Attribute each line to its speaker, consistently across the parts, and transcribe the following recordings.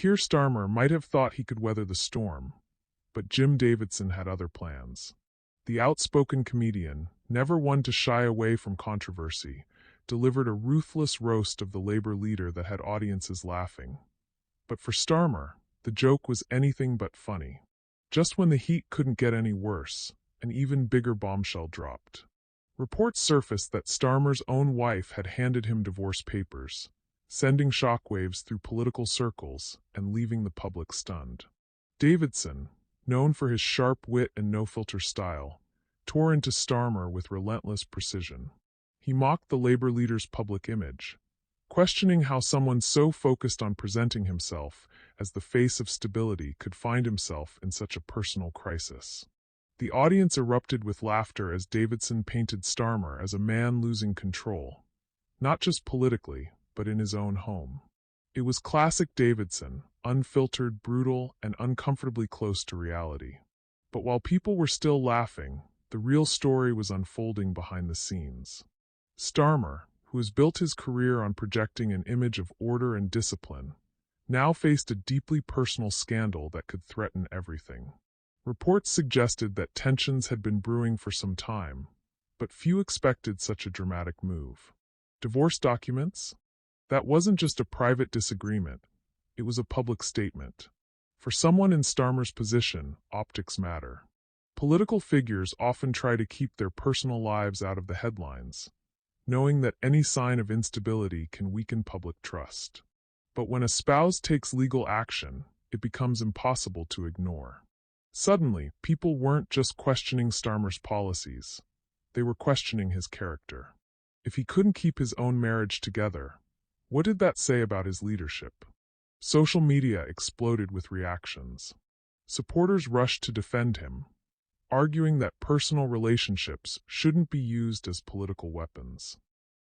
Speaker 1: Keir Starmer might have thought he could weather the storm, but Jim Davidson had other plans. The outspoken comedian, never one to shy away from controversy, delivered a ruthless roast of the Labour leader that had audiences laughing. But for Starmer, the joke was anything but funny. Just when the heat couldn't get any worse, an even bigger bombshell dropped. Reports surfaced that Starmer's own wife had handed him divorce papers, sending shockwaves through political circles and leaving the public stunned. Davidson, known for his sharp wit and no-filter style, tore into Starmer with relentless precision. He mocked the Labour leader's public image, questioning how someone so focused on presenting himself as the face of stability could find himself in such a personal crisis. The audience erupted with laughter as Davidson painted Starmer as a man losing control, not just politically, but in his own home. It was classic Davidson, unfiltered, brutal, and uncomfortably close to reality. But while people were still laughing, the real story was unfolding behind the scenes. Starmer, who has built his career on projecting an image of order and discipline, now faced a deeply personal scandal that could threaten everything. Reports suggested that tensions had been brewing for some time, but few expected such a dramatic move. Divorce documents? That wasn't just a private disagreement, it was a public statement. For someone in Starmer's position, optics matter. Political figures often try to keep their personal lives out of the headlines, knowing that any sign of instability can weaken public trust. But when a spouse takes legal action, it becomes impossible to ignore. Suddenly, people weren't just questioning Starmer's policies, they were questioning his character. If he couldn't keep his own marriage together, what did that say about his leadership? Social media exploded with reactions. Supporters rushed to defend him, arguing that personal relationships shouldn't be used as political weapons.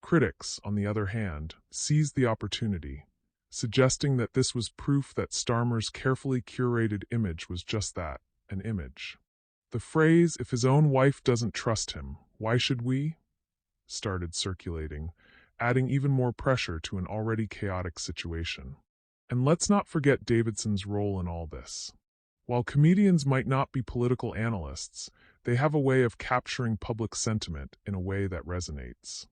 Speaker 1: Critics, on the other hand, seized the opportunity, suggesting that this was proof that Starmer's carefully curated image was just that, an image. The phrase, "if his own wife doesn't trust him, why should we?" started circulating, adding even more pressure to an already chaotic situation. And let's not forget Davidson's role in all this. While comedians might not be political analysts, they have a way of capturing public sentiment in a way that resonates.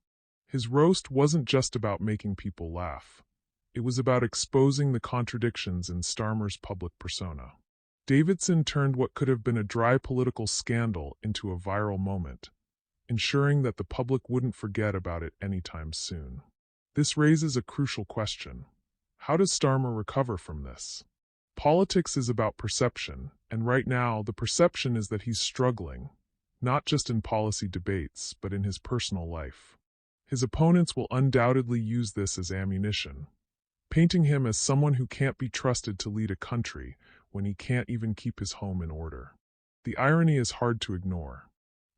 Speaker 1: His roast wasn't just about making people laugh. It was about exposing the contradictions in Starmer's public persona. Davidson turned what could have been a dry political scandal into a viral moment, ensuring that the public wouldn't forget about it anytime soon. This raises a crucial question. How does Starmer recover from this? Politics is about perception, and right now the perception is that he's struggling, not just in policy debates, but in his personal life. His opponents will undoubtedly use this as ammunition, painting him as someone who can't be trusted to lead a country when he can't even keep his home in order. The irony is hard to ignore.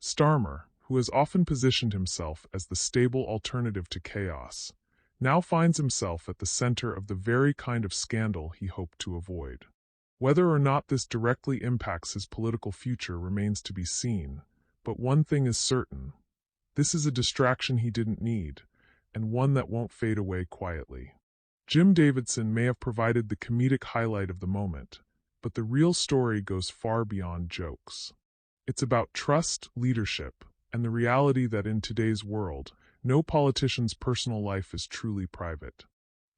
Speaker 1: Starmer, who has often positioned himself as the stable alternative to chaos, now finds himself at the center of the very kind of scandal he hoped to avoid. Whether or not this directly impacts his political future remains to be seen, but one thing is certain. This is a distraction he didn't need, and one that won't fade away quietly. Jim Davidson may have provided the comedic highlight of the moment, but the real story goes far beyond jokes. It's about trust, leadership, and the reality that in today's world, no politician's personal life is truly private.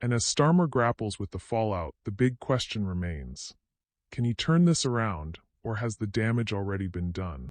Speaker 1: And as Starmer grapples with the fallout, the big question remains. Can he turn this around, or has the damage already been done?